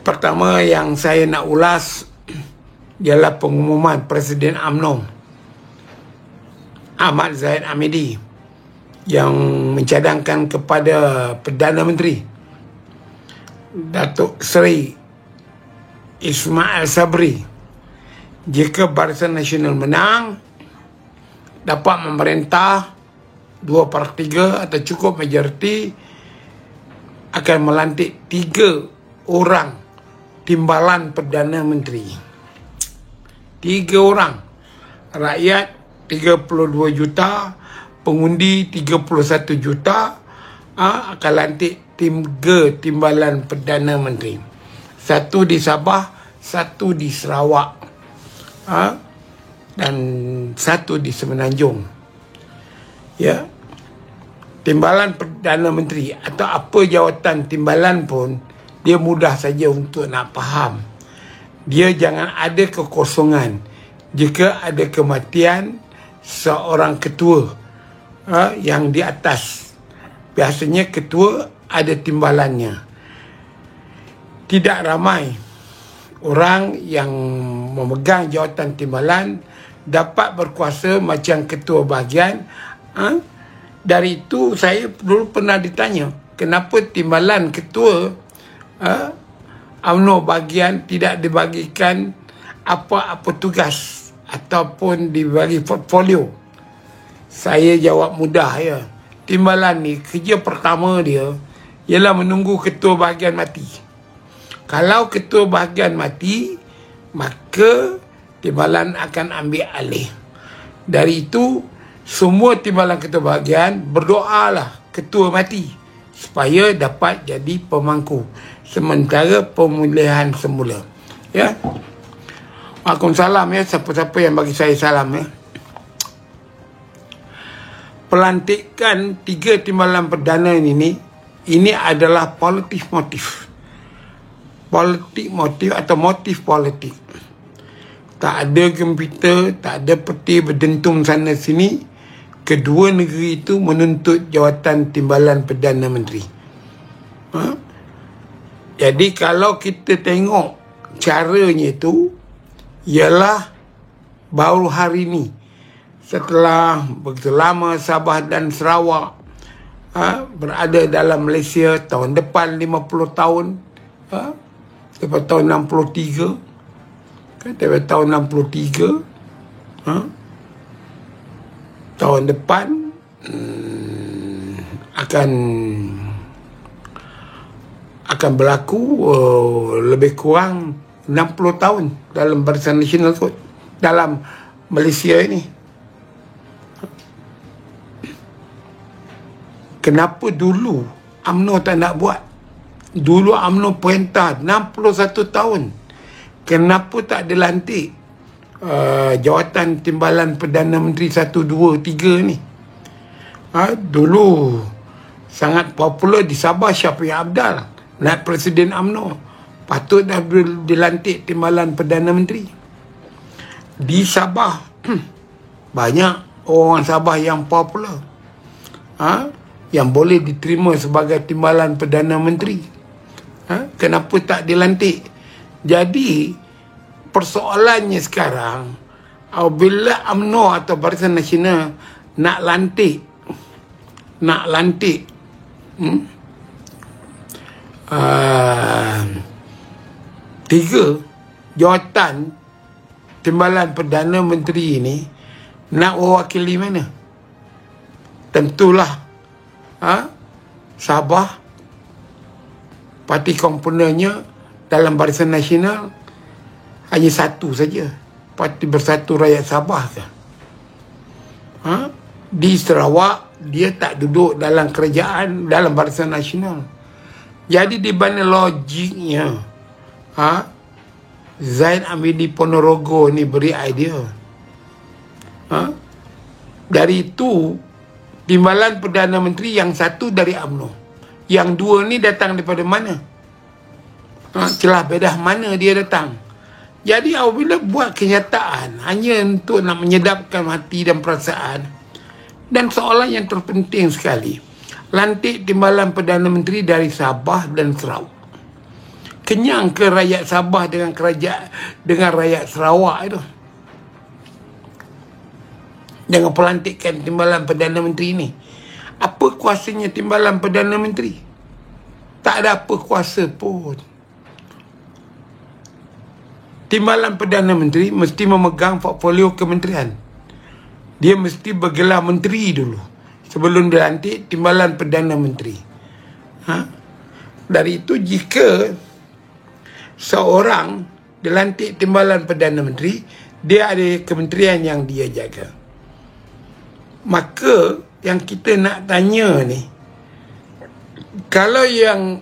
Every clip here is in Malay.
Pertama yang saya nak ulas ialah pengumuman Presiden UMNO Ahmad Zahid Hamidi yang mencadangkan kepada Perdana Menteri Datuk Seri Ismail Sabri, jika Barisan Nasional menang, dapat memerintah 2/3 atau cukup majoriti, akan melantik 3 orang timbalan Perdana Menteri. 3 orang. Rakyat 32 juta, pengundi 31 juta akan lantik 3 timbalan Perdana Menteri. 1 di Sabah, 1 di Sarawak, dan 1 di Semenanjung. Ya. Timbalan Perdana Menteri atau apa jawatan timbalan pun, dia mudah saja untuk nak faham. Dia jangan ada kekosongan. Jika ada kematian seorang ketua yang di atas, biasanya ketua ada timbalannya. Tidak ramai orang yang memegang jawatan timbalan dapat berkuasa macam ketua bahagian. Dari itu saya dulu pernah ditanya, kenapa timbalan ketua UMNO bahagian tidak dibagikan apa-apa tugas ataupun dibagi portfolio. Saya jawab mudah ya. Timbalan ni kerja pertama dia ialah menunggu ketua bahagian mati. Kalau ketua bahagian mati, maka timbalan akan ambil alih. Dari itu, semua timbalan ketua bahagian berdoalah ketua mati supaya dapat jadi pemangku sementara pemulihan semula. Ya. Waalaikumsalam ya, siapa-siapa yang bagi saya salam ya. Pelantikan 3 timbalan perdana ini adalah politik motif. Politik motif atau motif politik. Tak ada gempita, tak ada peti berdentum sana sini. Kedua negeri itu menuntut jawatan timbalan Perdana Menteri. Jadi kalau kita tengok caranya itu, ialah baru hari ini, setelah begitu lama Sabah dan Sarawak berada dalam Malaysia, tahun depan 50 tahun, lepas tahun 63, daripada tahun 63, tahun depan akan berlaku lebih kurang 60 tahun dalam Barisan Nasional kot, dalam Malaysia ini. Kenapa dulu UMNO tak nak buat? Dulu UMNO perintah 61 tahun. Kenapa tak dilantik jawatan timbalan Perdana Menteri 1, 2, 3 ni? Dulu sangat popular di Sabah, Syafiq Abdal, naib Presiden UMNO. Patut dah dilantik timbalan Perdana Menteri. Di Sabah banyak orang Sabah yang popular, yang boleh diterima sebagai timbalan Perdana Menteri. Kenapa tak dilantik? Jadi persoalannya sekarang, apabila UMNO atau Barisan Nasional nak lantik 3 jawatan timbalan Perdana Menteri ini, nak mewakili mana? Tentulah Sabah, parti komponennya dalam Barisan Nasional hanya 1 saja, Parti Bersatu Rakyat Sabah ke? Di Sarawak dia tak duduk dalam kerajaan, dalam Barisan Nasional. Jadi di mana logiknya Zahid Hamidi Ponorogo ni beri idea? Dari itu timbalan Perdana Menteri yang 1 dari UMNO, yang 2 ni datang daripada mana? Celah bedah mana dia datang? Jadi apabila buat kenyataan hanya untuk nak menyedapkan hati dan perasaan, dan soalan yang terpenting sekali, lantik timbalan Perdana Menteri dari Sabah dan Sarawak. kenyang ke rakyat Sabah dengan dengan rakyat Sarawak itu. Dengan pelantikan timbalan Perdana Menteri ini. Apa kuasanya timbalan Perdana Menteri? Tak ada apa kuasa pun. Timbalan Perdana Menteri mesti memegang portfolio kementerian. Dia mesti bergelar menteri dulu sebelum dilantik timbalan Perdana Menteri. Dari itu, jika seorang dilantik timbalan Perdana Menteri, dia ada kementerian yang dia jaga. Maka yang kita nak tanya ni, kalau yang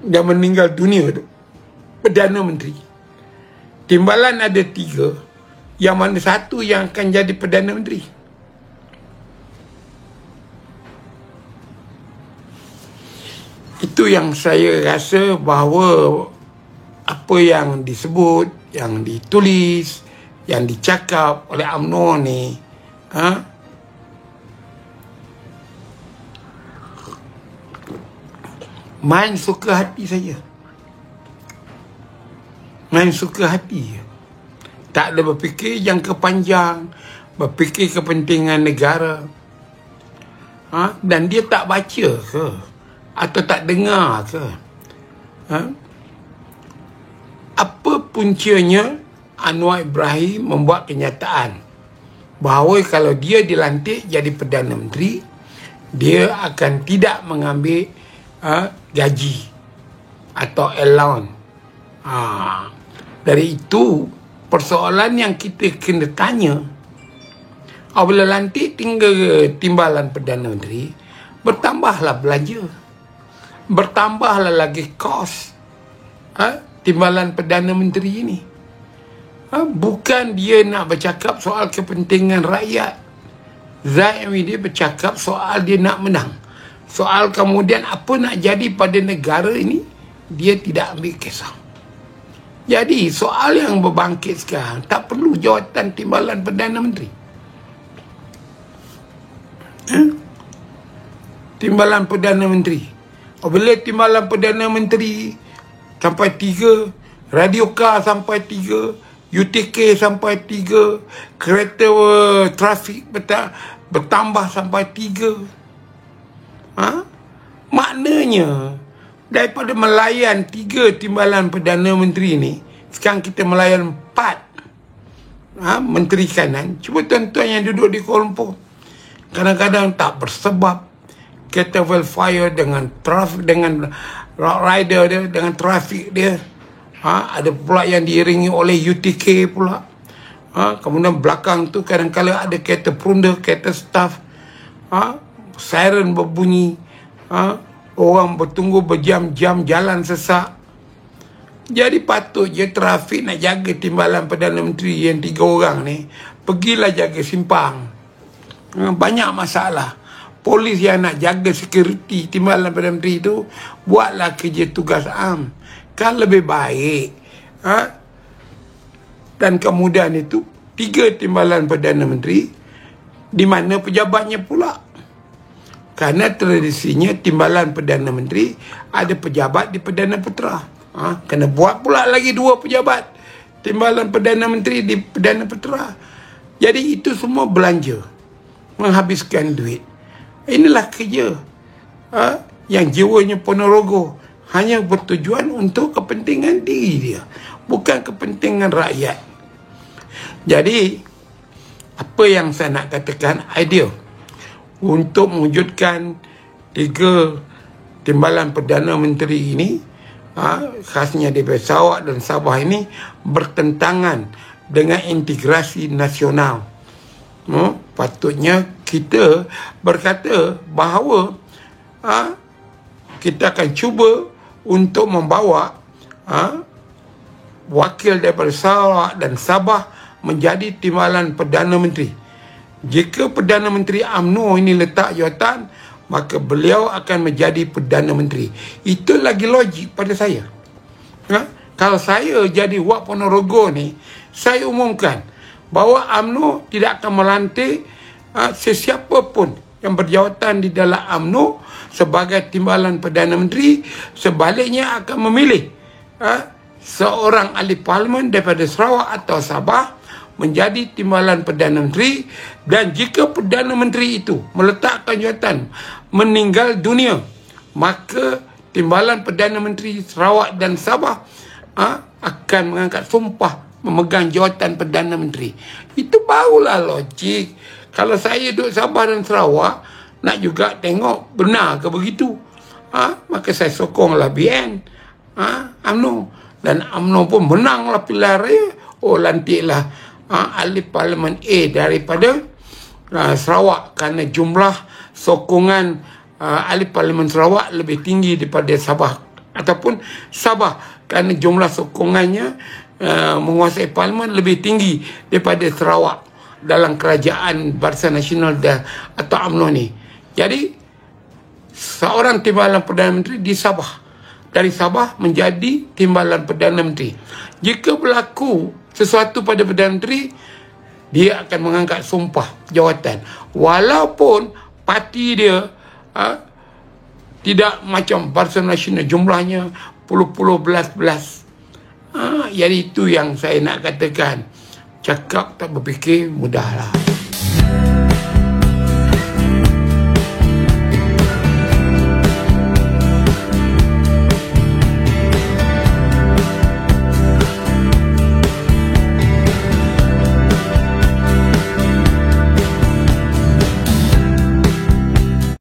meninggal dunia tu Perdana Menteri, timbalan ada 3, yang mana satu yang akan jadi Perdana Menteri? Itu yang saya rasa bahawa apa yang disebut, yang ditulis, yang dicakap oleh UMNO ni, main suka hati saja. Main suka hati. Tak ada berfikir jangka panjang, berfikir kepentingan negara. Dan dia tak baca ke? Atau tak dengar ke? Apa puncanya Anwar Ibrahim membuat kenyataan bahawa kalau dia dilantik jadi Perdana Menteri, dia akan tidak mengambil gaji atau allowance. Dari itu, persoalan yang kita kena tanya, apabila lantik tinggal timbalan Perdana Menteri, bertambahlah belanja, bertambahlah lagi kos timbalan Perdana Menteri ini. Bukan dia nak bercakap soal kepentingan rakyat. Zaimi dia bercakap soal dia nak menang. Soal kemudian apa nak jadi pada negara ini, dia tidak ambil kisah. Jadi soal yang berbangkit sekarang, tak perlu jawatan timbalan Perdana Menteri. Timbalan Perdana Menteri. Apabila timbalan Perdana Menteri sampai 3, radio car sampai 3, UTK sampai 3, kereta trafik bertambah sampai 3. Maknanya daripada melayan 3 timbalan Perdana Menteri ni, sekarang kita melayan 4 Menteri Kanan. Cuba tuan-tuan yang duduk di Kuala Lumpur, kadang-kadang tak bersebab, kereta welfare dengan trafik, dengan rider dia, dengan trafik dia. Ada pula yang diiringi oleh UTK pula. Kemudian belakang tu kadang-kadang ada kereta perunda, kereta staff. Siren berbunyi. Orang bertunggu berjam-jam, jalan sesak. Jadi patut je trafik nak jaga timbalan Perdana Menteri yang 3 orang ni, pergilah jaga simpang. Banyak masalah. Polis yang nak jaga security timbalan Perdana Menteri tu, buatlah kerja tugas am. Kan lebih baik. Dan kemudian itu 3 timbalan Perdana Menteri, di mana pejabatnya pula. Karena tradisinya timbalan Perdana Menteri ada pejabat di Perdana Putera. Kena buat pula lagi 2 pejabat timbalan Perdana Menteri di Perdana Putera. Jadi itu semua belanja, menghabiskan duit. Inilah kerja yang jiwanya Ponorogo, hanya bertujuan untuk kepentingan diri dia, bukan kepentingan rakyat. Jadi apa yang saya nak katakan, idea untuk mewujudkan 3 timbalan Perdana Menteri ini, khasnya di Sarawak dan Sabah ini, bertentangan dengan integrasi nasional. Patutnya kita berkata bahawa kita akan cuba untuk membawa wakil daripada Sarawak dan Sabah menjadi timbalan Perdana Menteri. Jika Perdana Menteri UMNO ini letak jawatan, maka beliau akan menjadi Perdana Menteri. Itu lagi logik pada saya. Kalau saya jadi Wak Ponorogo ni, saya umumkan bahawa UMNO tidak akan melantik sesiapa pun yang berjawatan di dalam UMNO sebagai timbalan Perdana Menteri, sebaliknya akan memilih seorang ahli parlimen daripada Sarawak atau Sabah menjadi timbalan Perdana Menteri. Dan jika Perdana Menteri itu meletakkan jawatan meninggal dunia, maka timbalan Perdana Menteri Sarawak dan Sabah akan mengangkat sumpah memegang jawatan Perdana Menteri. Itu barulah logik. Kalau saya duduk Sabah dan Sarawak, nak juga tengok benar ke begitu, maka saya sokonglah BN, UMNO. Dan UMNO pun menanglah pilihan raya. Lantiklah ahli parlimen A daripada Sarawak, kerana jumlah sokongan ahli parlimen Sarawak lebih tinggi daripada Sabah, ataupun Sabah kerana jumlah sokongannya menguasai parlimen lebih tinggi daripada Sarawak dalam kerajaan Barisan Nasional atau UMNO ni. Jadi seorang timbalan Perdana Menteri di Sabah, dari Sabah menjadi timbalan Perdana Menteri. Jika berlaku sesuatu pada Perdana Menteri, dia akan mengangkat sumpah jawatan, walaupun parti dia tidak macam Barisan Nasional jumlahnya puluh-puluh belas-belas. Jadi itu yang saya nak katakan. Cakap tak berfikir, mudahlah.